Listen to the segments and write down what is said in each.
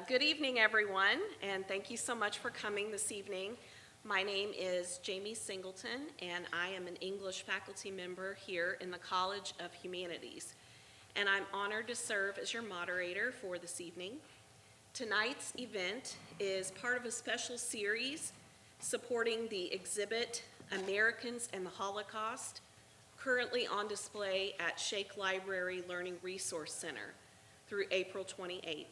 Good evening, everyone, and thank you so much for coming this evening. My name is Jamie Singleton, and I am an English faculty member here in the College of Humanities. And I'm honored to serve as your moderator for this evening. Tonight's event is part of a special series supporting the exhibit Americans and the Holocaust, currently on display at Shake Library Learning Resource Center through April 28th.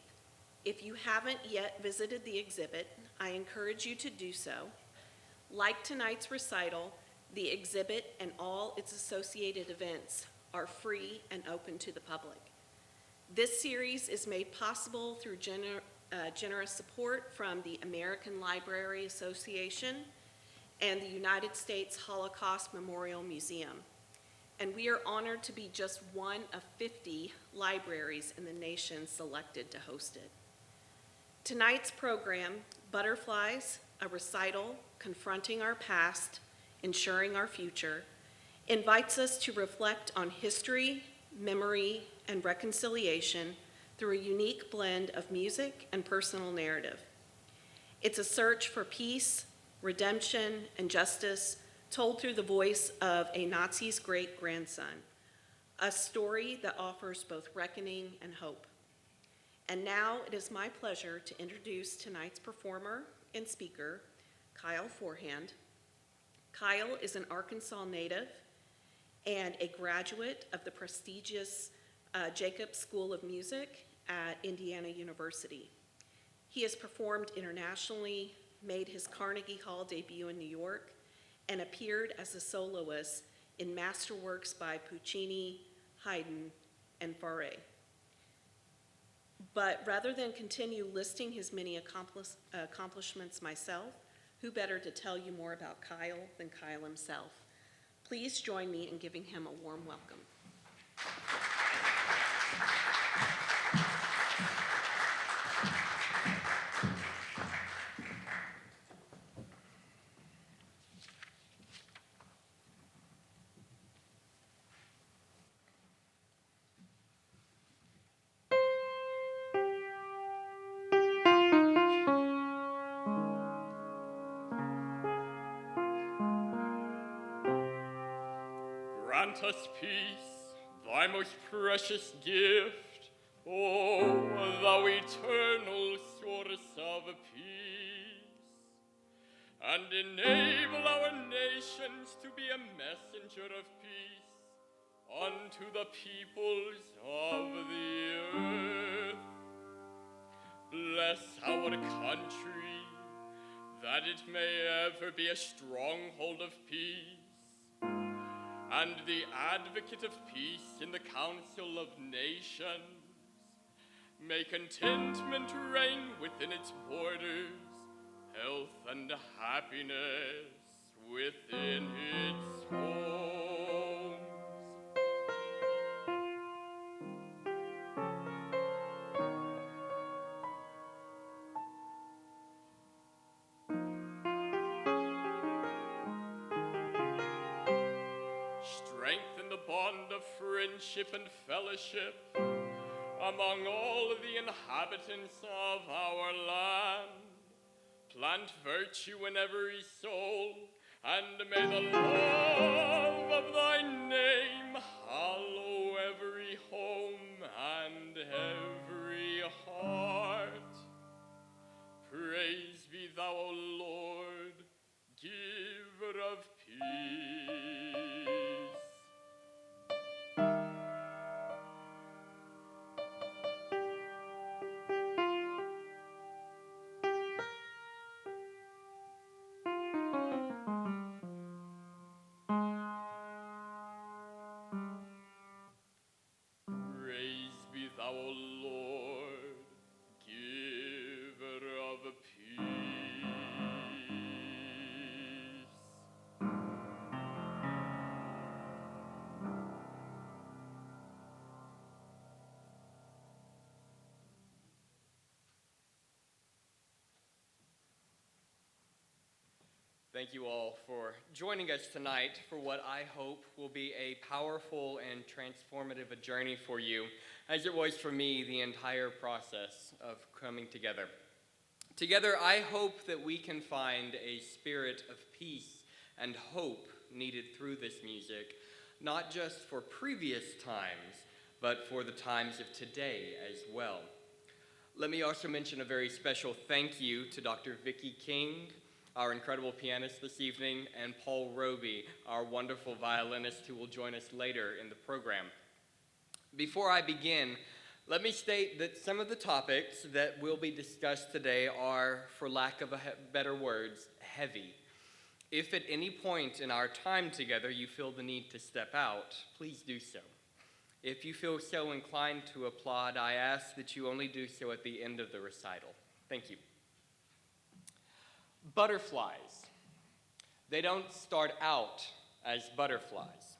If you haven't yet visited the exhibit, I encourage you to do so. Like tonight's recital, the exhibit and all its associated events are free and open to the public. This series is made possible through generous support from the American Library Association and the United States Holocaust Memorial Museum. And we are honored to be just one of 50 libraries in the nation selected to host it. Tonight's program, Butterflies, a recital, Confronting Our Past, Insuring Our Future, invites us to reflect on history, memory, and reconciliation through a unique blend of music and personal narrative. It's a search for peace, redemption, and justice told through the voice of a Nazi's great-grandson, a story that offers both reckoning and hope. And now it is my pleasure to introduce tonight's performer and speaker, Kyle Forehand. Kyle is an Arkansas native and a graduate of the prestigious Jacobs School of Music at Indiana University. He has performed internationally, made his Carnegie Hall debut in New York, and appeared as a soloist in masterworks by Puccini, Haydn, and Faure. But rather than continue listing his many accomplishments myself, who better to tell you more about Kyle than Kyle himself? Please join me in giving him a warm welcome. Grant us peace, thy most precious gift, O thou eternal source of peace, and enable our nations to be a messenger of peace unto the peoples of the earth. Bless our country, that it may ever be a stronghold of peace, and the advocate of peace in the council of nations. May contentment reign within its borders, health and happiness within its homes. Strengthen the bond of friendship and fellowship among all the inhabitants of our land. Plant virtue in every soul, and may the love of thy name hallow every home and every heart. Praise be thou, O Lord, giver of peace. Praise be thou, O Lord, Thank you all for joining us tonight for what I hope will be a powerful and transformative a journey for you, as it was for me the entire process of coming together. Together, I hope that we can find a spirit of peace and hope needed through this music, not just for previous times, but for the times of today as well. Let me also mention a very special thank you to Dr. Vicki King, our incredible pianist this evening, and Paul Roby, our wonderful violinist who will join us later in the program. Before I begin, let me state that some of the topics that will be discussed today are, for lack of better words, heavy. If at any point in our time together you feel the need to step out, please do so. If you feel so inclined to applaud, I ask that you only do so at the end of the recital. Thank you. Butterflies. They don't start out as butterflies.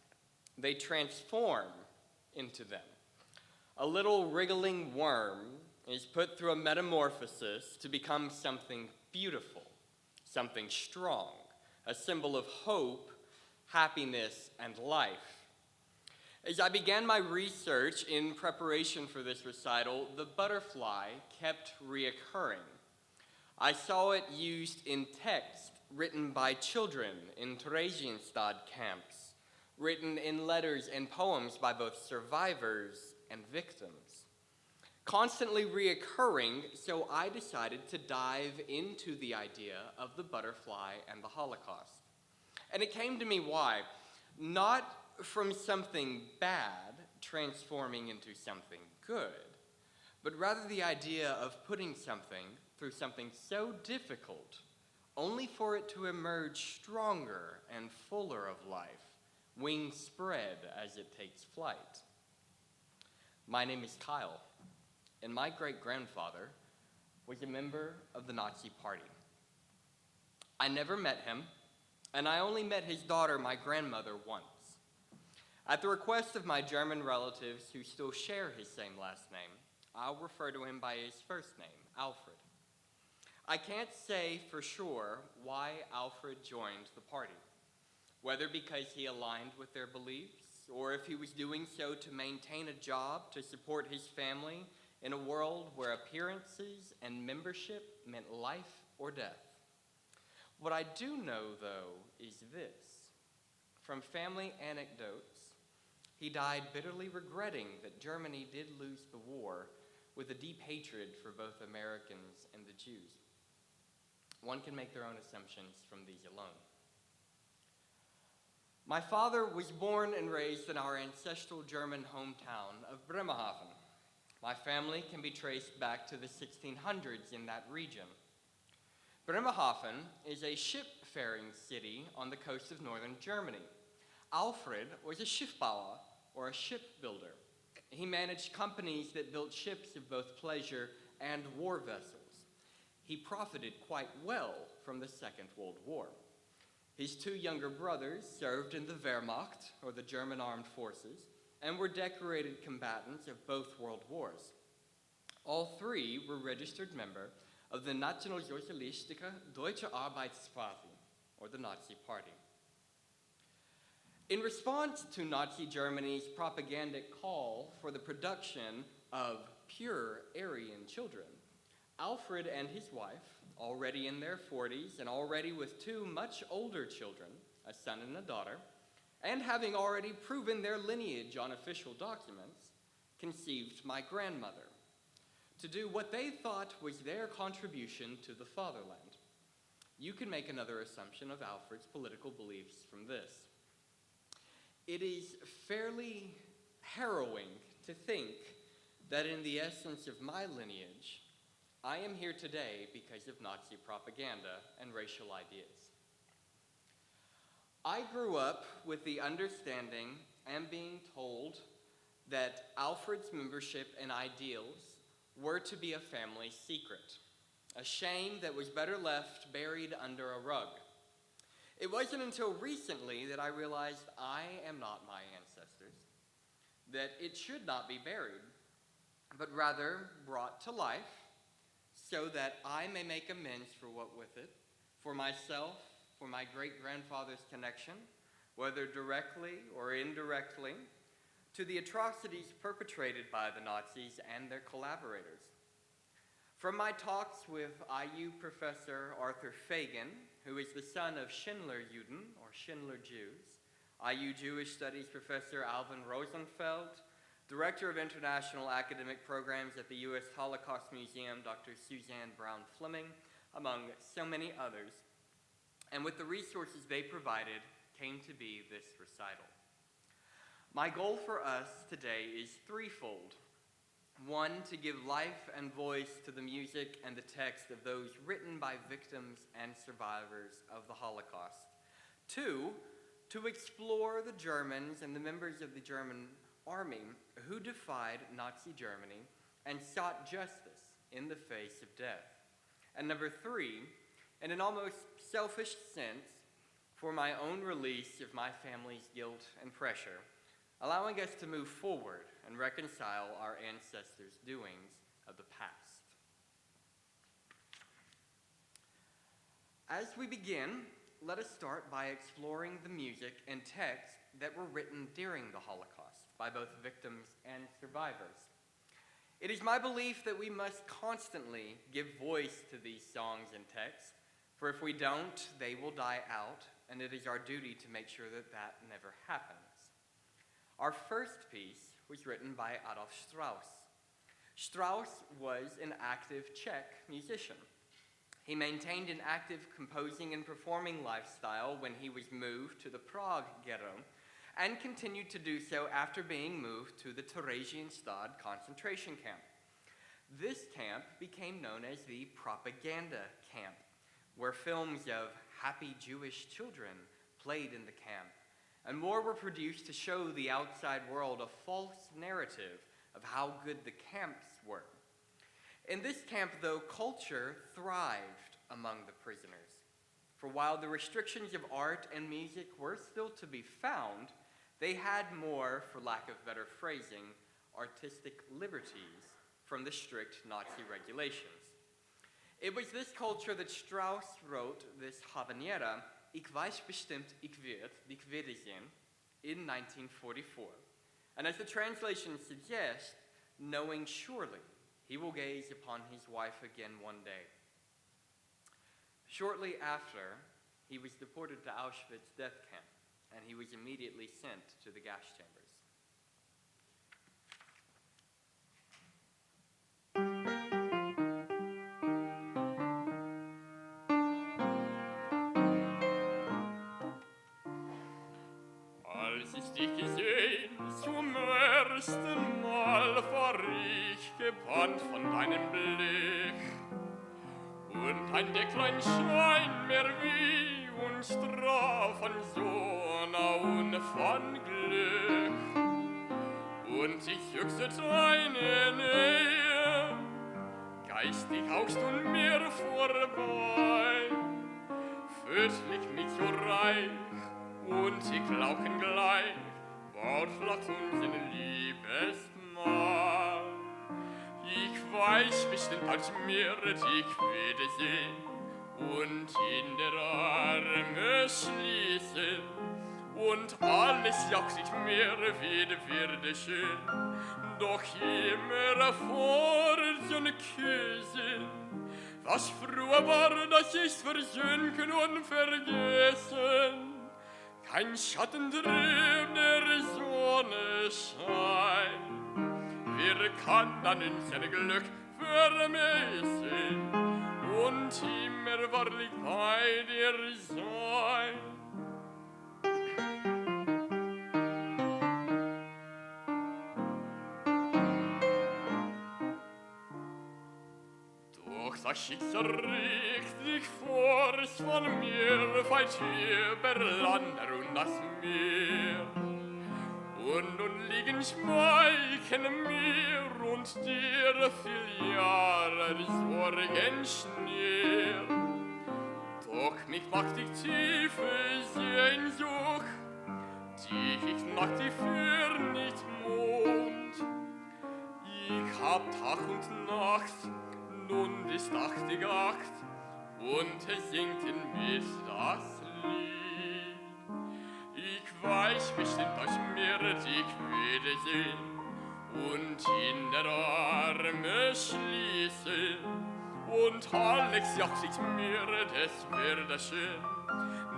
They transform into them. A little wriggling worm is put through a metamorphosis to become something beautiful, something strong, a symbol of hope, happiness, and life. As I began my research in preparation for this recital, the butterfly kept reoccurring. I saw it used in text written by children in Theresienstadt camps, written in letters and poems by both survivors and victims. Constantly reoccurring, so I decided to dive into the idea of the butterfly and the Holocaust. And it came to me why? Not from something bad transforming into something good, but rather the idea of putting something through something so difficult only for it to emerge stronger and fuller of life, wings spread as it takes flight. My name is Kyle, and my great-grandfather was a member of the Nazi Party. I never met him, and I only met his daughter, my grandmother, once. At the request of my German relatives who still share his same last name, I'll refer to him by his first name, Alfred. I can't say for sure why Alfred joined the party, whether because he aligned with their beliefs or if he was doing so to maintain a job to support his family in a world where appearances and membership meant life or death. What I do know, though, is this. From family anecdotes, he died bitterly regretting that Germany did lose the war, with a deep hatred for both Americans and the Jews. One can make their own assumptions from these alone. My father was born and raised in our ancestral German hometown of Bremerhaven. My family can be traced back to the 1600s in that region. Bremerhaven is a ship-faring city on the coast of northern Germany. Alfred was a Schiffbauer, or a shipbuilder. He managed companies that built ships of both pleasure and war vessels. He profited quite well from the Second World War. His two younger brothers served in the Wehrmacht, or the German Armed Forces, and were decorated combatants of both world wars. All three were registered members of the Nationalsozialistische Deutsche Arbeitspartei, or the Nazi Party. In response to Nazi Germany's propagandic call for the production of pure Aryan children, Alfred and his wife, already in their 40s and already with two much older children, a son and a daughter, and having already proven their lineage on official documents, conceived my grandmother to do what they thought was their contribution to the fatherland. You can make another assumption of Alfred's political beliefs from this. It is fairly harrowing to think that in the essence of my lineage, I am here today because of Nazi propaganda and racial ideas. I grew up with the understanding and being told that Alfred's membership and ideals were to be a family secret, a shame that was better left buried under a rug. It wasn't until recently that I realized I am not my ancestors, that it should not be buried, but rather brought to life so that I may make amends for what with it, for myself, for my great-grandfather's connection, whether directly or indirectly, to the atrocities perpetrated by the Nazis and their collaborators. From my talks with IU professor Arthur Fagan, who is the son of Schindler Juden, or Schindler Jews, IU Jewish Studies professor Alvin Rosenfeld, Director of International Academic Programs at the U.S. Holocaust Museum, Dr. Suzanne Brown Fleming, among so many others, and with the resources they provided, came to be this recital. My goal for us today is threefold. One, to give life and voice to the music and the text of those written by victims and survivors of the Holocaust. Two, to explore the Germans and the members of the German army who defied Nazi Germany and sought justice in the face of death. And number three, in an almost selfish sense, for my own release of my family's guilt and pressure, allowing us to move forward and reconcile our ancestors' doings of the past. As we begin, let us start by exploring the music and text that were written during the Holocaust by both victims and survivors. It is my belief that we must constantly give voice to these songs and texts, for if we don't, they will die out, and it is our duty to make sure that that never happens. Our first piece was written by Adolf Strauss. Strauss was an active Czech musician. He maintained an active composing and performing lifestyle when he was moved to the Prague ghetto, and continued to do so after being moved to the Theresienstadt concentration camp. This camp became known as the propaganda camp, where films of happy Jewish children played in the camp, and more were produced to show the outside world a false narrative of how good the camps were. In this camp, though, culture thrived among the prisoners. For while the restrictions of art and music were still to be found, they had more, for lack of better phrasing, artistic liberties from the strict Nazi regulations. It was this culture that Strauss wrote this habanera, Ich weiß bestimmt, ich werd dich wiedersehen, in 1944. And as the translation suggests, knowing surely he will gaze upon his wife again one day. Shortly after, he was deported to Auschwitz death camp, and he was immediately sent to the gas chambers. Als ich dich gesehen zum ersten Mal, war ich gebannt von deinem Blick. Und ein Decklein scheint mir wie und Straf von Sonne und von Glück. Und ich juckse deine Nähe, geistig augst du mir vorbei. Fötlich mich so reich, und sie glauben gleich, Wort lacht uns in Liebesmahl. Ich weiß bestimmt, als mir dich wiedersehen und in der Arme schließen. Und alles jagt sich mir wieder schön, doch immer vor so ne Küssen. Was früher war, das ist versunken und vergessen. Kein Schatten trübt der Sonne Schein. Wir kann dann unser Glück vermessen und immer wahrlich bei dir sein. Doch das Schicksal regt sich vor, es von mir weit über Land und das Meer. Und nun liegen Schmeichen mir und dir viel Jahre Sorgen schneer. Doch mich macht die tiefe Sehnsucht, die ich nach dir für nicht Mond. Ich hab Tag und Nacht, nun ist 8 und es singt in mir das Lied. Ich weiß bestimmt, dass mir dich wiedersehen und in der Arme schließen. Und Alex sagt sich mir, das wäre schön,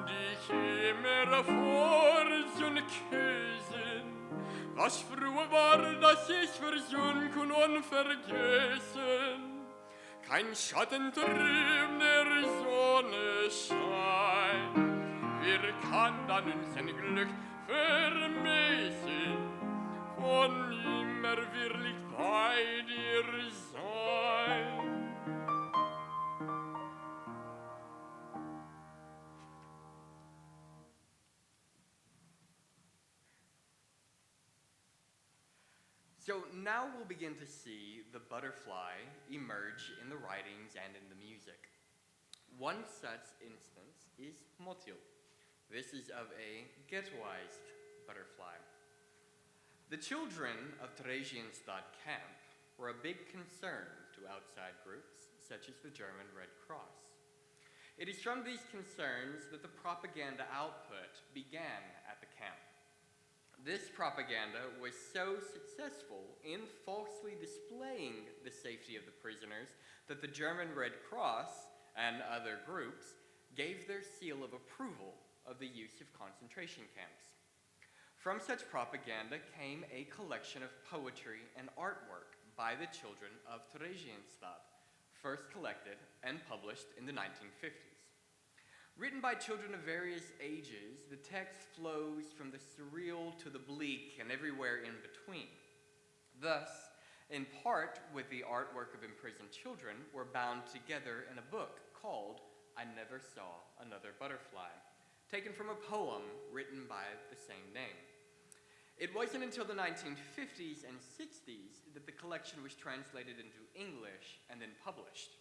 dich immer vor so küssen. Was früher war, das ist versunken und vergessen. Kein Schatten trübt der Sonne Schein. Wer kann dann unser Glück vermissen? Von immer wirklich bei dir sein. So now we'll begin to see the butterfly emerge in the writings and in the music. One such instance is motil. This is of a ghettoized butterfly. The children of Theresienstadt camp were a big concern to outside groups, such as the German Red Cross. It is from these concerns that the propaganda output began at the camp. This propaganda was so successful in falsely displaying the safety of the prisoners that the German Red Cross and other groups gave their seal of approval of the use of concentration camps. From such propaganda came a collection of poetry and artwork by the children of Theresienstadt, first collected and published in the 1950s. Written by children of various ages, the text flows from the surreal to the bleak and everywhere in between. Thus, in part with the artwork of imprisoned children, were bound together in a book called I Never Saw Another Butterfly, taken from a poem written by the same name. It wasn't until the 1950s and 60s that the collection was translated into English and then published.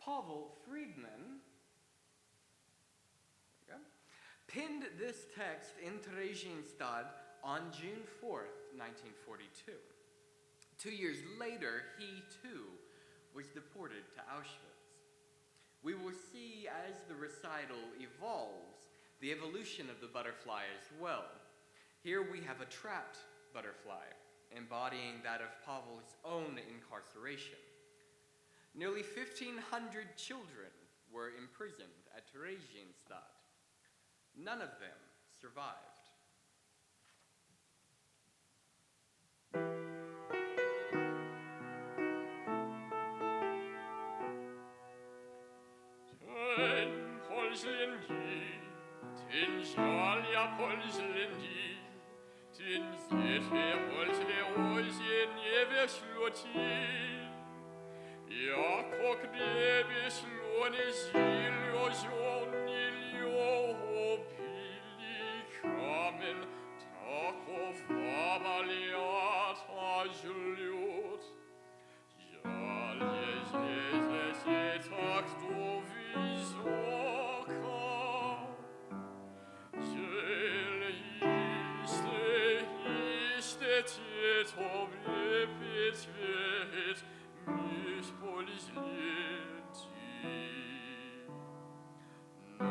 Pavel Friedman pinned this text in Theresienstadt on June 4th, 1942. 2 years later, he too was deported to Auschwitz. We will see as the recital evolves the evolution of the butterfly as well. Here we have a trapped butterfly, embodying that of Pavel's own incarceration. Nearly 1,500 children were imprisoned at Theresienstadt. None of them survived. Ten polslendi, ten żalia polslendi, ten zete polsle ozie nie wyśloti. Jako gdy wyślone zilio żoni liobili kamen, tako wawaliata żliut. Żalie zleze się tak do wizoka, żel iste cię tobie pietwiet, miś polizleti. Na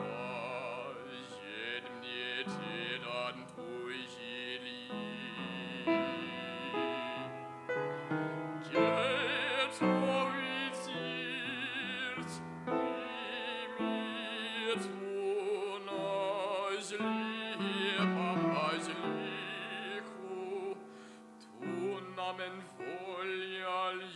jednym nie ty dan tujili. Ghetto widzirt, i tu na zliku, tu namen volja li.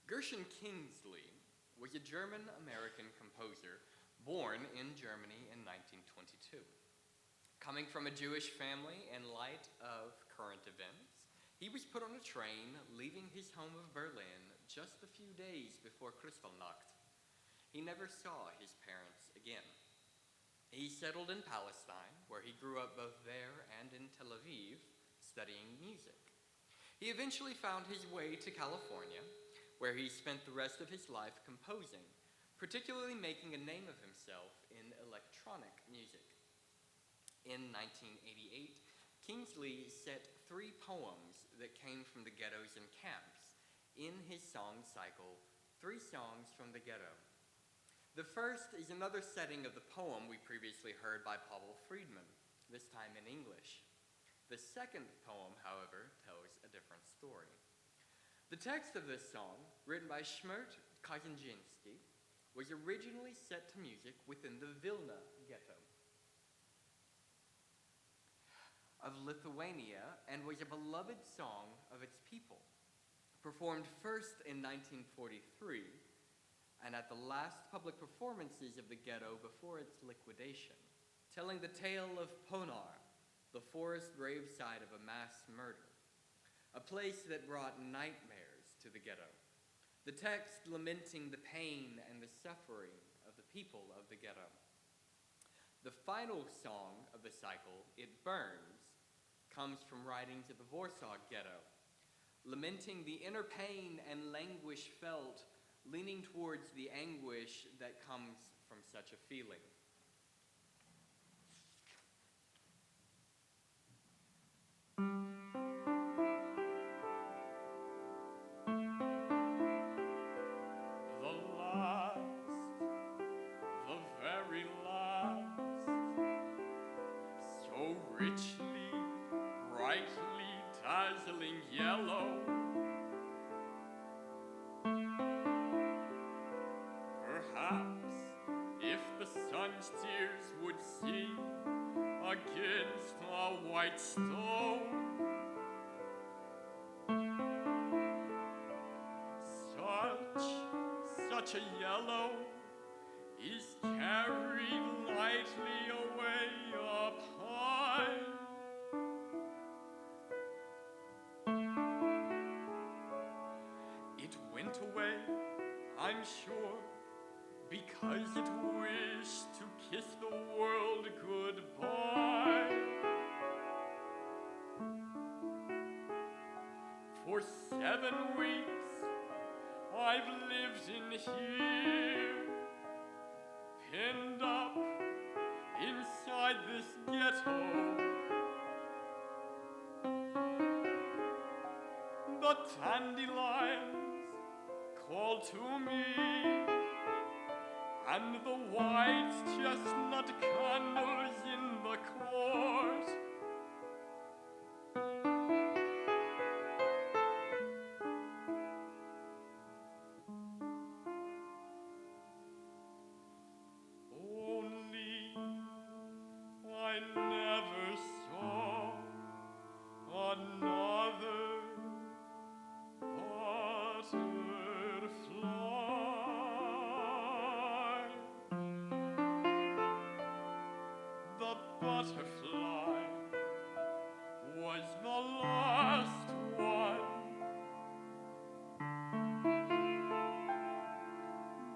Gershon Kingsley was a German-American composer born in Germany in 1922. Coming from a Jewish family in light of current events, He was put on a train leaving his home of Berlin just a few days before Kristallnacht. He never saw his parents again. He settled in Palestine, where he grew up both there and in Tel Aviv, studying music. He eventually found his way to California, where he spent the rest of his life composing, particularly making a name of himself in electronic music. In 1988, Kingsley set 3 poems that came from the ghettos and camps in his song cycle, 3 Songs from the Ghetto. The first is another setting of the poem we previously heard by Pavel Friedman, this time in English. The second poem, however, tells a different story. The text of this song, written by Shmert Kaczynski, was originally set to music within the Vilna ghetto of Lithuania and was a beloved song of its people, performed first in 1943 and at the last public performances of the ghetto before its liquidation, telling the tale of Ponar, the forest gravesite of a mass murder, a place that brought nightmares to the ghetto. The text lamenting the pain and the suffering of the people of the ghetto. The final song of the cycle, It Burns, comes from writings of the Warsaw ghetto, lamenting the inner pain and languish felt, leaning towards the anguish that comes from such a feeling. The very last, so richly, brightly, dazzling yellow. Perhaps if the sun's tears would sing against a white stone, such a yellow is carried lightly away up high. It went away, I'm sure, because it wished to kiss the world goodbye. For 7 weeks I've lived in here, pinned up inside this ghetto. The dandelions call to me, and the white chestnut candles in the court. Only I never saw another butterfly. The butterfly was the last one.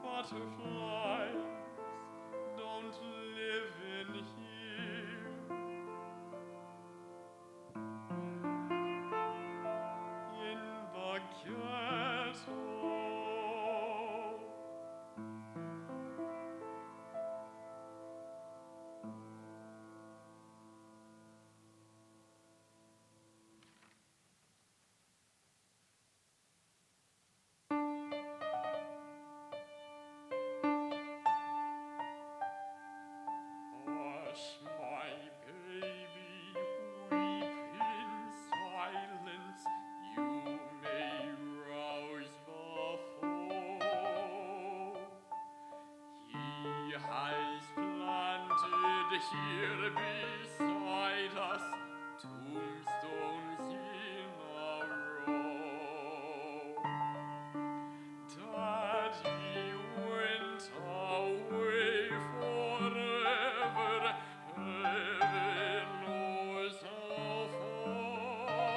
Butterflies don't live in here. In the ghetto. Hush, my baby, weep in silence. You may rouse the foe. He has planted here beside us tombstones in a row. Daddy went away forever, heaven knows how far.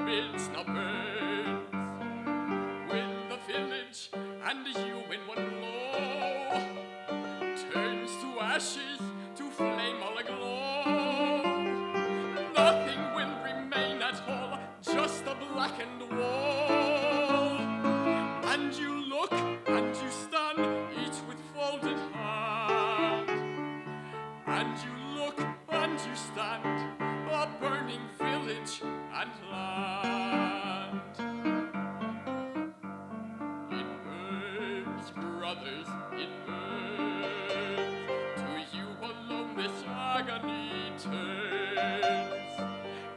Pilsner burns with the village, and you in one blow turns to ashes, to flame all aglow. Nothing will remain at all, just a blackened wall. And you look and you stand, each with folded hand. And you look and you stand, a burning village and land. It burns, brothers, it burns. To you alone this agony turns.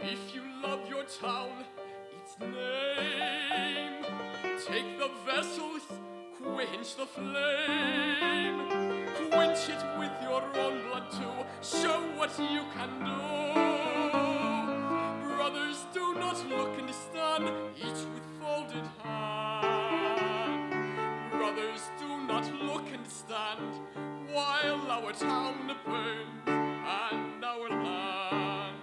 If you love your town, its name, take the vessels, quench the flame. Quench it with your own blood too, show what you can do. Brothers, do not look and stand, each with folded hand. Brothers, do not look and stand, while our town burns and our land.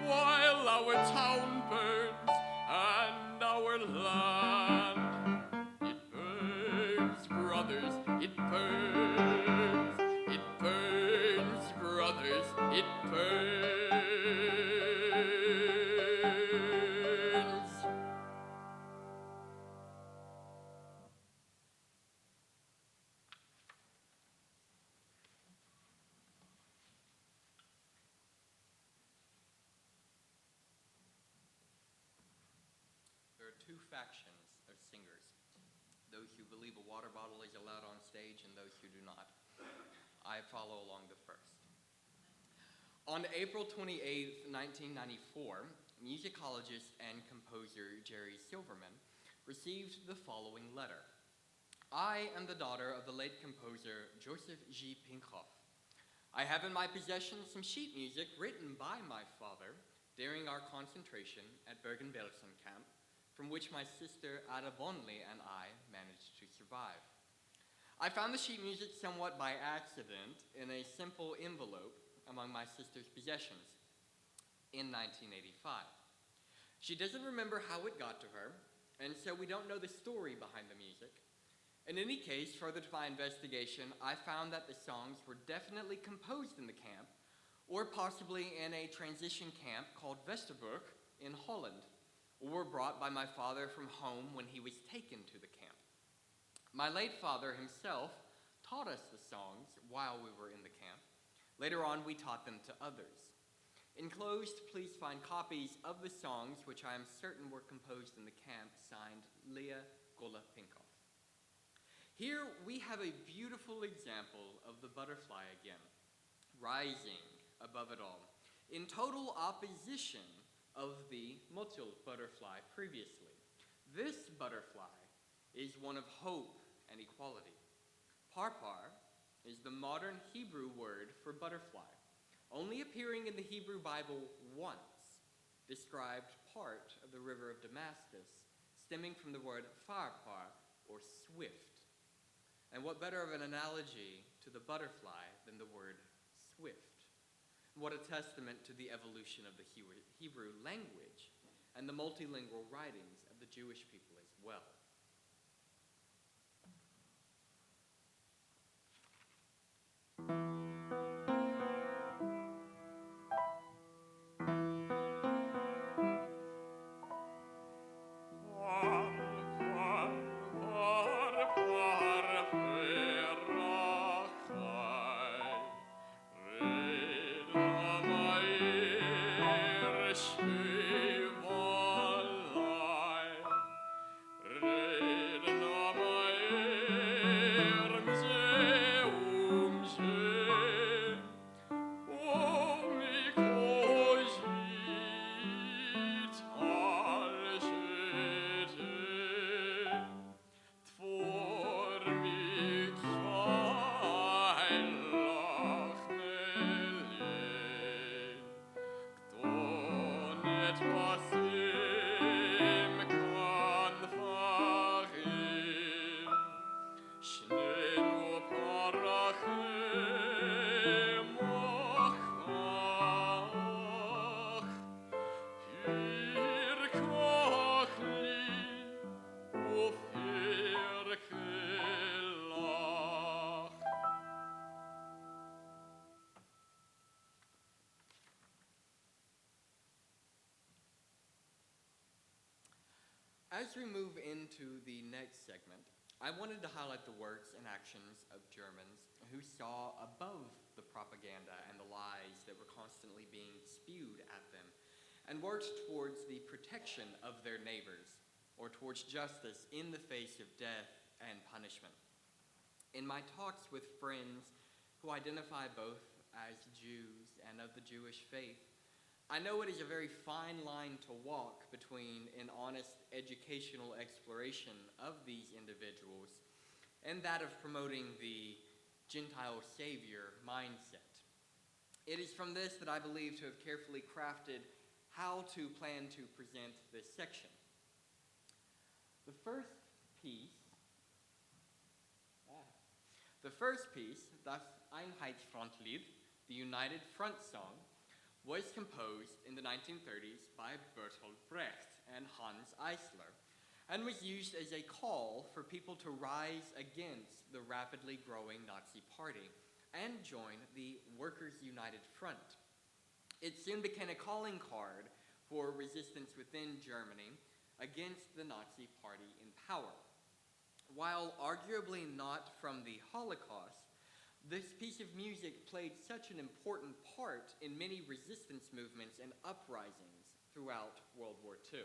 While our town burns and our land. It burns, brothers, it burns. It burns, brothers, it burns. There are two factions of singers, those who believe a water bottle is allowed on stage and those who do not. I follow along the first. On April 28, 1994, musicologist and composer Jerry Silverman received the following letter. I am the daughter of the late composer Joseph G. Pinkoff. I have in my possession some sheet music written by my father during our concentration at Bergen-Belsen camp, from which my sister Ada Bonley and I managed to survive. I found the sheet music somewhat by accident in a simple envelope among my sister's possessions in 1985. She doesn't remember how it got to her, and so we don't know the story behind the music. In any case, further to my investigation, I found that the songs were definitely composed in the camp, or possibly in a transition camp called Westerburg in Holland, or were brought by my father from home when he was taken to the camp. My late father himself taught us the songs while we were in the camp. Later on, we taught them to others. Enclosed, please find copies of the songs, which I am certain were composed in the camp, signed Leah Gola Pinkoff. Here we have a beautiful example of the butterfly again, rising above it all, in total opposition of the motile butterfly previously. This butterfly is one of hope and equality. Parpar is the modern Hebrew word for butterfly, only appearing in the Hebrew Bible once, described part of the river of Damascus, stemming from the word farpar, or swift. And what better of an analogy to the butterfly than the word swift? What a testament to the evolution of the Hebrew language and the multilingual writings of the Jewish people as well. Re As we move into the next segment, I wanted to highlight the works and actions of Germans who saw above the propaganda and the lies that were constantly being spewed at them and worked towards the protection of their neighbors or towards justice in the face of death and punishment. In my talks with friends who identify both as Jews and of the Jewish faith, I know it is a very fine line to walk between an honest educational exploration of these individuals and that of promoting the Gentile savior mindset. It is from this that I believe to have carefully crafted how to plan to present this section. The first piece, das Einheitsfrontlied, the United Front song, was composed in the 1930s by Bertolt Brecht and Hans Eisler, and was used as a call for people to rise against the rapidly growing Nazi Party and join the Workers' United Front. It soon became a calling card for resistance within Germany against the Nazi Party in power. While arguably not from the Holocaust, this piece of music played such an important part in many resistance movements and uprisings throughout World War II.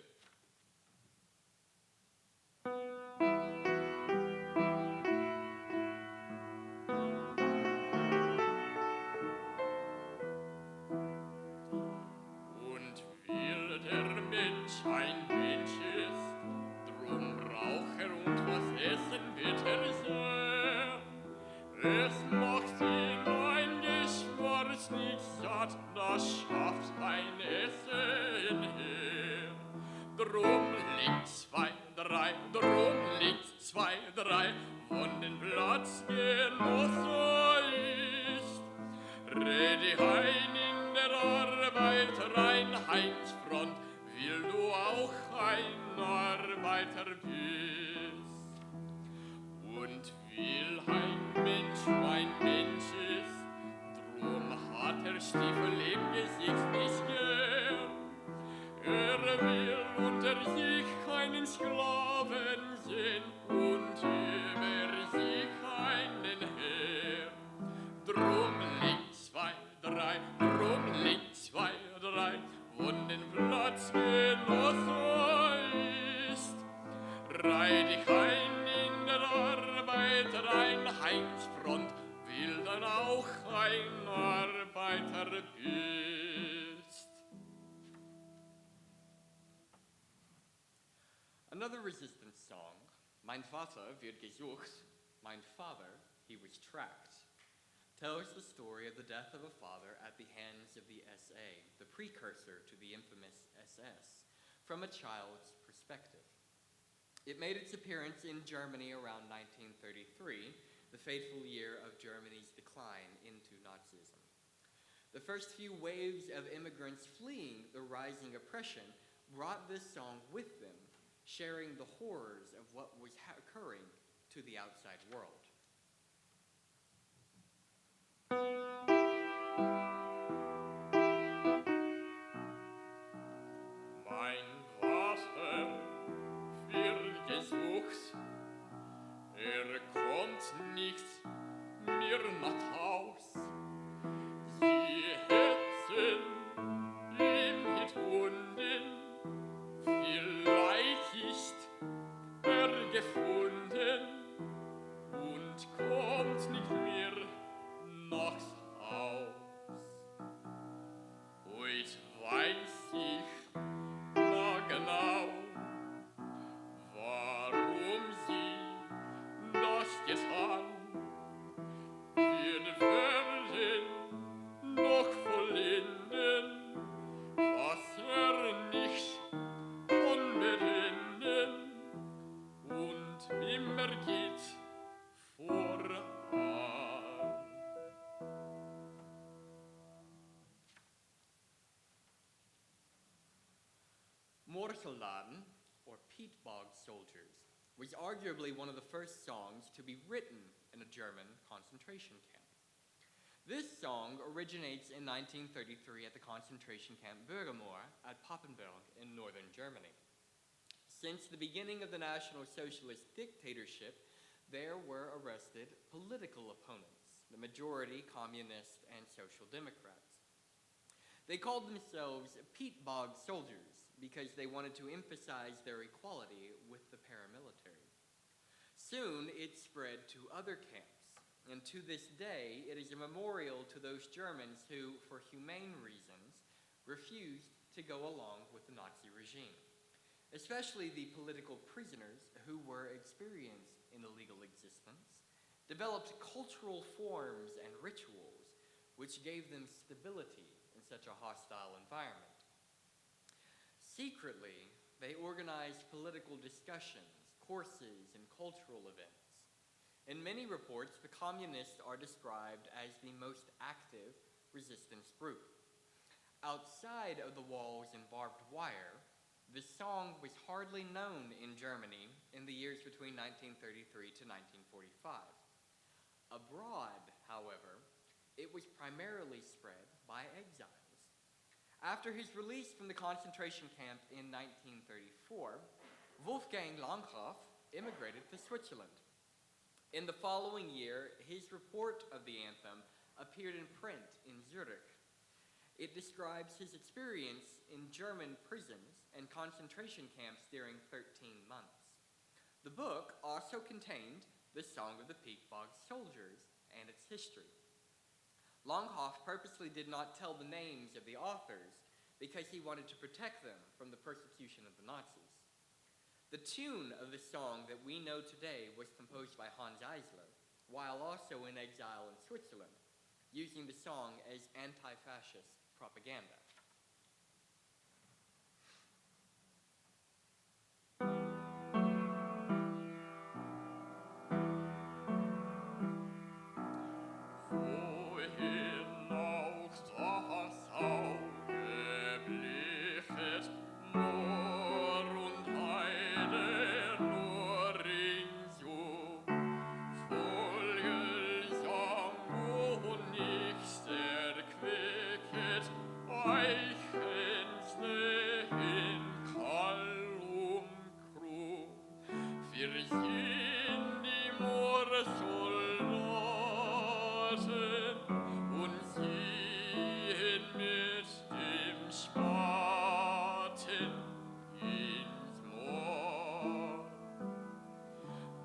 Und weil der Mensch ein Mensch ist, drum braucht und was essen wird sehr. Es macht ihn ein Geschmack nicht satt, das schafft ein Essen her. Drum liegt 2, 3, drum liegt 2, 3, von den Platzgenosse ist. Rede ein in der Arbeit rein, Heimsfront, will du auch ein Arbeiter bist. Und will ein Mensch mein Mensch ist, drum hat Stiefel im Gesicht nicht gern. Will unter sich keinen Sklaven sehen und über sich einen Herr. Drum liegt 2, 3, drum liegt 2, 3, von den Platzgenosse ist. Reih dich ein in der Arbeit rein, Heimsfront, will dann auch ein Arbeiter bist. Another resistance song, Mein Vater wird gesucht, Mein Father, he was tracked, tells the story of the death of a father at the hands of the SA, the precursor to the infamous SS, from a child's perspective. It made its appearance in Germany around 1933, the fateful year of Germany's decline into Nazism. The first few waves of immigrants fleeing the rising oppression brought this song with them, sharing the horrors of what was occurring to the outside world. Mein Vater wird gesucht, kommt nicht mehr nach Haus. Sie hätten ihn gefunden, vielleicht ist gefunden und kommt nicht mehr nach Haus. Heute weiß ich genau, warum sie das getan. Wir werden noch vollenden, was nicht unbeenden und immer geht voran. Moorsoldaten, or peat bog soldiers, was arguably one of the first songs to be written in a German concentration camp. This song originates in 1933 at the concentration camp Bürgermoor at Papenburg in northern Germany. Since the beginning of the National Socialist dictatorship, there were arrested political opponents, the majority communist and social democrats. They called themselves peat bog soldiers because they wanted to emphasize their equality with the paramilitary. Soon it spread to other camps, and to this day it is a memorial to those Germans who, for humane reasons, refused to go along with the Nazi regime, especially the political prisoners who were experienced in illegal existence, developed cultural forms and rituals which gave them stability in such a hostile environment. Secretly, they organized political discussions, courses, and cultural events. In many reports, the communists are described as the most active resistance group. Outside of the walls and barbed wire, the song was hardly known in Germany in the years between 1933 to 1945. Abroad, however, it was primarily spread by exiles. After his release from the concentration camp in 1934, Wolfgang Landgraf immigrated to Switzerland. In the following year, his report of the anthem appeared in print in Zurich. It describes his experience in German prisons and concentration camps during 13 months. The book also contained the Song of the Peat Bog Soldiers and its history. Landgraf purposely did not tell the names of the authors because he wanted to protect them from the persecution of the Nazis. The tune of the song that we know today was composed by Hans Eisler, while also in exile in Switzerland, using the song as anti-fascist propaganda. Wohin auch das Auge blichet, Moor und Heide nur ringsum, Vogelsang, wo nichts erquicket, Eichhörnchen in Kallum krumm, wir sind die Moorsoldaten und ziehen mit dem Spaten ins Moor.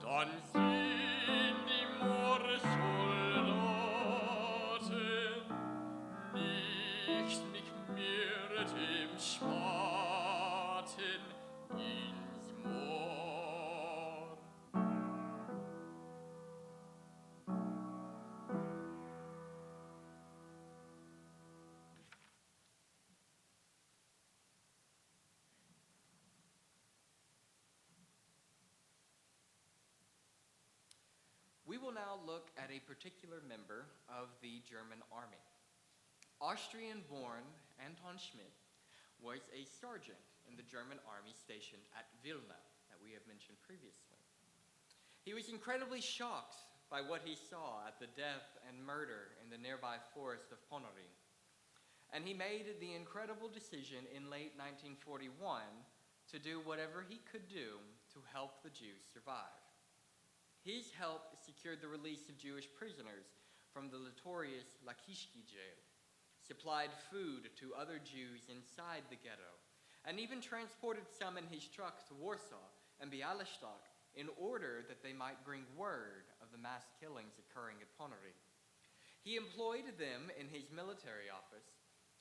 Dann sind die Moorsoldaten nicht mehr dem Spaten ins Moor. We will now look at a particular member of the German army. Austrian-born Anton Schmidt was a sergeant in the German army stationed at Vilna that we have mentioned previously. He was incredibly shocked by what he saw at the death and murder in the nearby forest of Ponary, and he made the incredible decision in late 1941 to do whatever he could do to help the Jews survive. His help secured the release of Jewish prisoners from the notorious Lakishki jail, supplied food to other Jews inside the ghetto, and even transported some in his truck to Warsaw and Bialystok in order that they might bring word of the mass killings occurring at Ponary. He employed them in his military office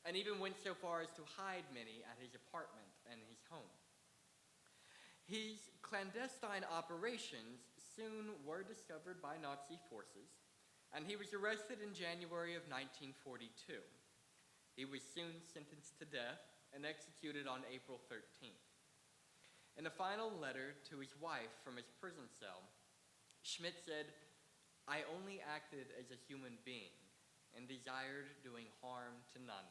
and even went so far as to hide many at his apartment and his home. His clandestine operations soon were discovered by Nazi forces, and he was arrested in January of 1942. He was soon sentenced to death and executed on April 13th. In a final letter to his wife from his prison cell, Schmidt said, "I only acted as a human being and desired doing harm to none."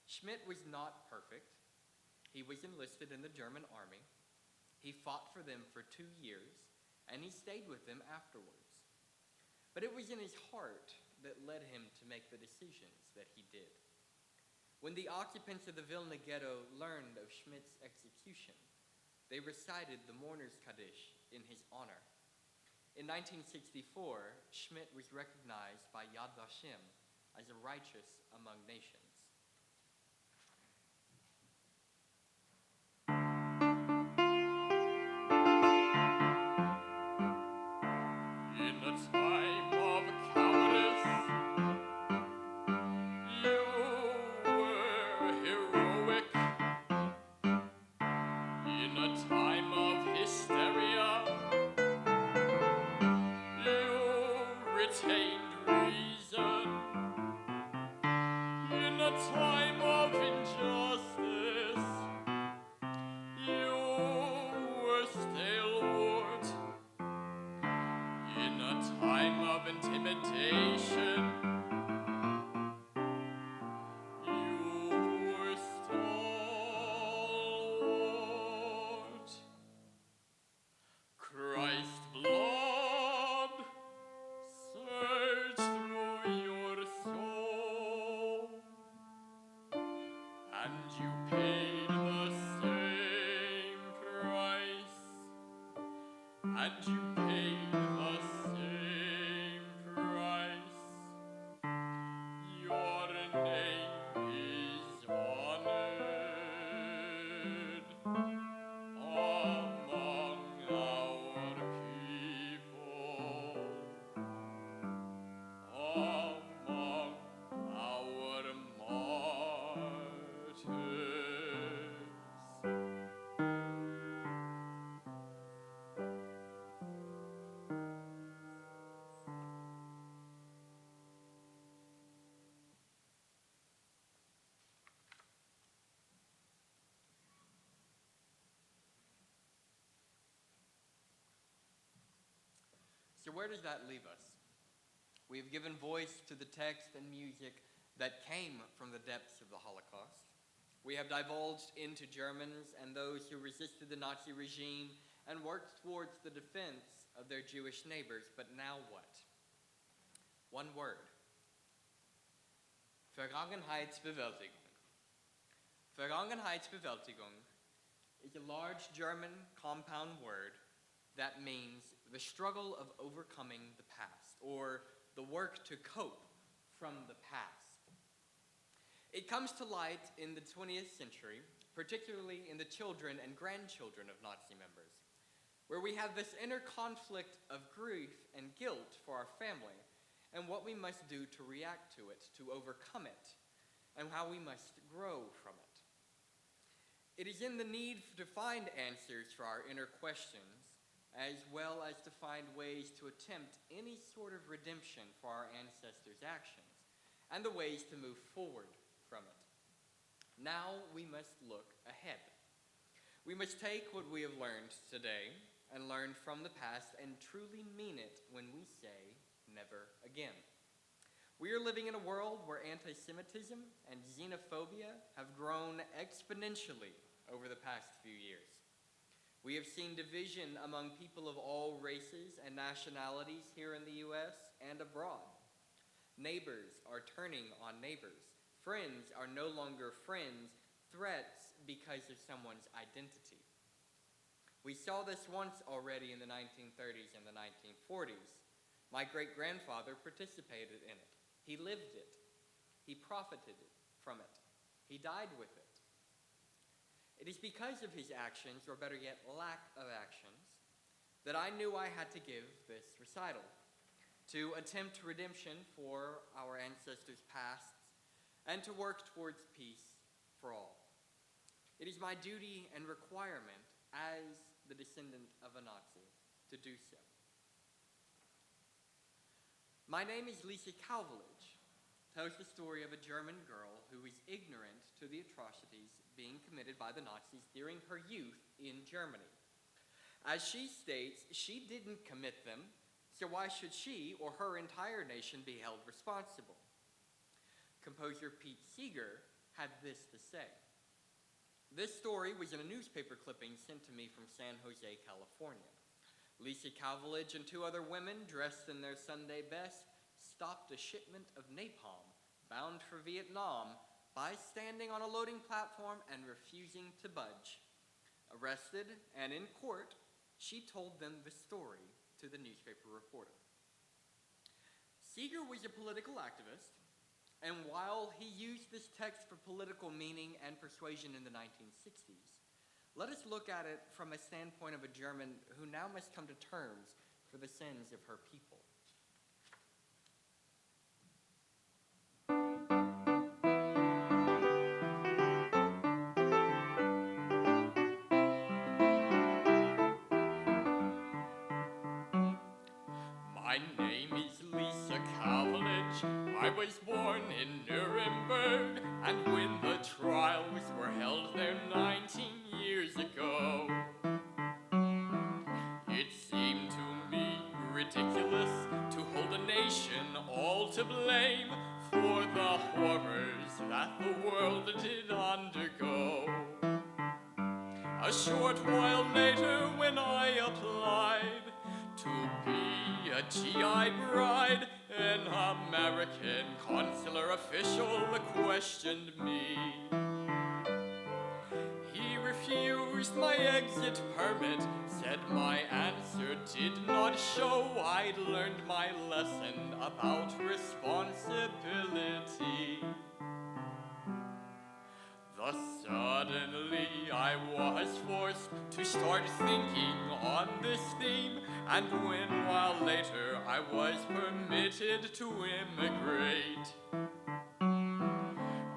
Schmidt was not perfect. He was enlisted in the German army. He fought for them for 2 years, and he stayed with them afterwards. But it was in his heart that led him to make the decisions that he did. When the occupants of the Vilna ghetto learned of Schmidt's execution, they recited the Mourner's Kaddish in his honor. In 1964, Schmidt was recognized by Yad Vashem as a righteous among nations. In a time of cowardice, you were heroic. In a time of hysteria, you retained reason. In a time of injustice, you were stalwart. In a time of intimidation, you were stalwart. Christ's blood surged through your soul, and you paid the same price, and you paid the same price. Your name is honored among our people, among our martyrs. So where does that leave us? We have given voice to the text and music that came from the depths of the Holocaust. We have divulged into Germans and those who resisted the Nazi regime and worked towards the defense of their Jewish neighbors. But now what? One word. Vergangenheitsbewältigung. Vergangenheitsbewältigung is a large German compound word that means the struggle of overcoming the past, or the work to cope from the past. It comes to light in the 20th century, particularly in the children and grandchildren of Nazi members, where we have this inner conflict of grief and guilt for our family, and what we must do to react to it, to overcome it, and how we must grow from it. It is in the need to find answers for our inner questions, as well as to find ways to attempt any sort of redemption for our ancestors' actions, and the ways to move forward from it. Now we must look ahead. We must take what we have learned today and learn from the past and truly mean it when we say never again. We are living in a world where anti-Semitism and xenophobia have grown exponentially over the past few years. We have seen division among people of all races and nationalities here in the U.S. and abroad. Neighbors are turning on neighbors. Friends are no longer friends, threats because of someone's identity. We saw this once already in the 1930s and the 1940s. My great-grandfather participated in it. He lived it. He profited from it. He died with it. It is because of his actions, or better yet, lack of actions, that I knew I had to give this recital, to attempt redemption for our ancestors' pasts, and to work towards peace for all. It is my duty and requirement as the descendant of a Nazi to do so. My name is Lisa Calvelage, tells the story of a German girl who is ignorant to the atrocities being committed by the Nazis during her youth in Germany. As she states, she didn't commit them, so why should she or her entire nation be held responsible? Composer Pete Seeger had this to say. This story was in a newspaper clipping sent to me from San Jose, California. Lisa Calvelage and two other women, dressed in their Sunday best, stopped a shipment of napalm bound for Vietnam by standing on a loading platform and refusing to budge. arrested, and in court, she told them the story to the newspaper reporter. Seeger was a political activist, and while he used this text for political meaning and persuasion in the 1960s, let us look at it from a standpoint of a German who now must come to terms for the sins of her people. My name is Lisa Kavalich. I was born in Nuremberg, and when the trials were held there 19 years ago, it seemed to me ridiculous to hold a nation all to blame for the horrors that the world did undergo. A short while later, when I applied to be a GI bride, an American consular official questioned me. He refused my exit permit, said my answer did not show I'd learned my lesson about responsibility. Thus suddenly I was forced to start thinking on this theme, and when while later I was permitted to immigrate,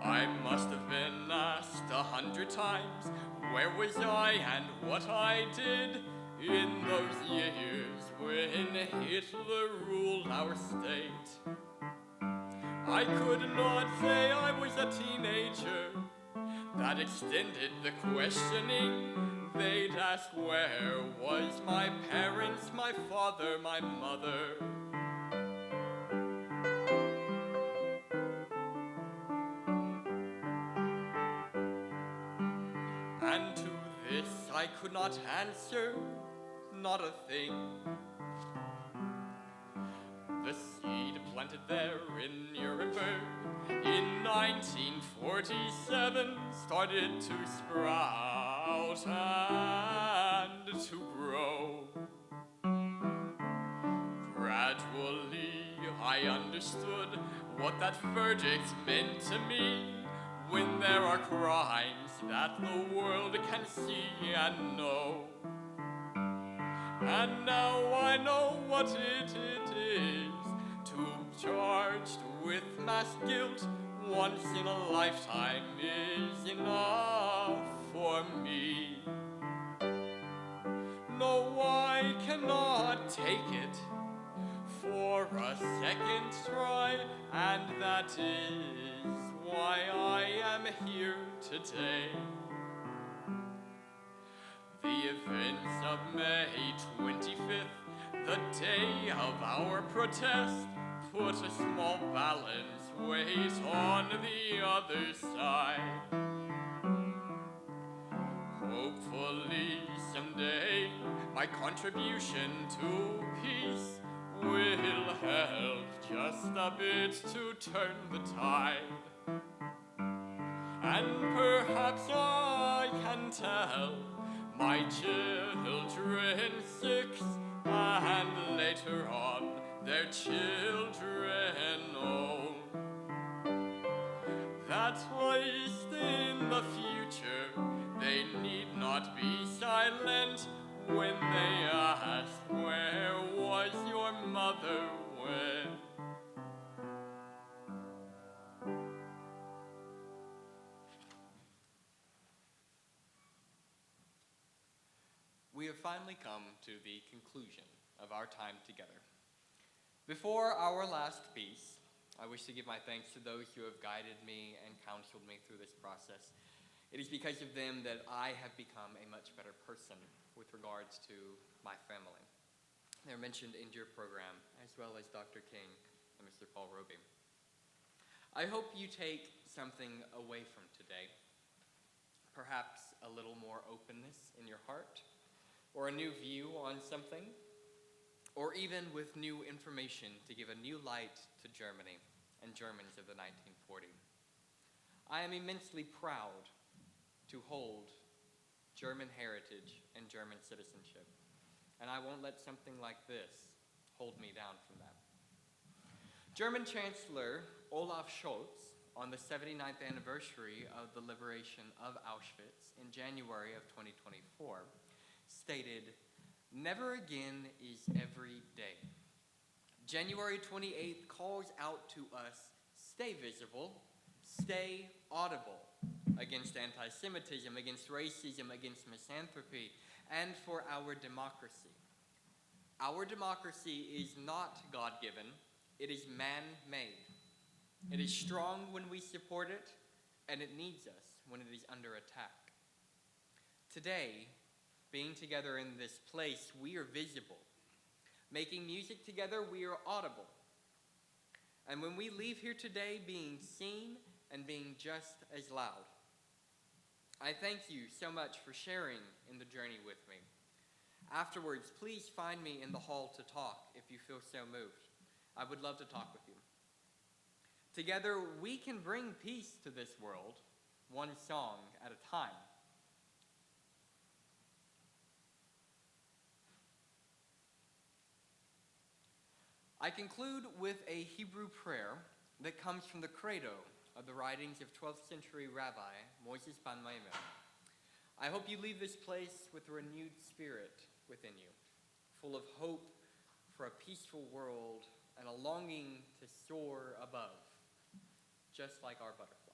I must have been asked 100 times where was I and what I did in those years when Hitler ruled our state. I could not say I was a teenager. That extended the questioning. They'd ask where was my parents, my father, my mother. And to this I could not answer, not a thing. The seed planted there in Nuremberg in 1947 started to sprout and to grow. Gradually I understood what that verdict meant to me. When there are crimes that the world can see and know, and now I know what it is to be charged with mass guilt once in a lifetime is enough for me. No, I cannot take it for a second try, and that is why I am here today. The events of May 25th, the day of our protest, put a small balance weight on the other side. Hopefully someday my contribution to peace will help just a bit to turn the tide. And perhaps I can tell my children 6, and later on their children old, that at least in the future they need not be silent when they ask, where was your mother when? We have finally come to the conclusion of our time together. Before our last piece, I wish to give my thanks to those who have guided me and counseled me through this process. It is because of them that I have become a much better person with regards to my family. They're mentioned in your program, as well as Dr. King and Mr. Paul Roby. I hope you take something away from today, perhaps a little more openness in your heart, or a new view on something, or even with new information to give a new light to Germany and Germans of the 1940s. I am immensely proud to hold German heritage, and German citizenship. And I won't let something like this hold me down from that. German Chancellor Olaf Scholz, on the 79th anniversary of the liberation of Auschwitz in January of 2024, stated, "Never again is every day." January 28th calls out to us, stay visible, stay audible, against anti-Semitism, against racism, against misanthropy, and for our democracy. Our democracy is not God-given, it is man-made. It is strong when we support it, and it needs us when it is under attack. Today, being together in this place, we are visible. Making music together, we are audible. And when we leave here today, being seen and being just as loud. I thank you so much for sharing in the journey with me. Afterwards, please find me in the hall to talk if you feel so moved. I would love to talk with you. Together, we can bring peace to this world, one song at a time. I conclude with a Hebrew prayer that comes from the credo of the writings of 12th century Rabbi Moses ben Maimon. I hope you leave this place with a renewed spirit within you, full of hope for a peaceful world and a longing to soar above, just like our butterfly.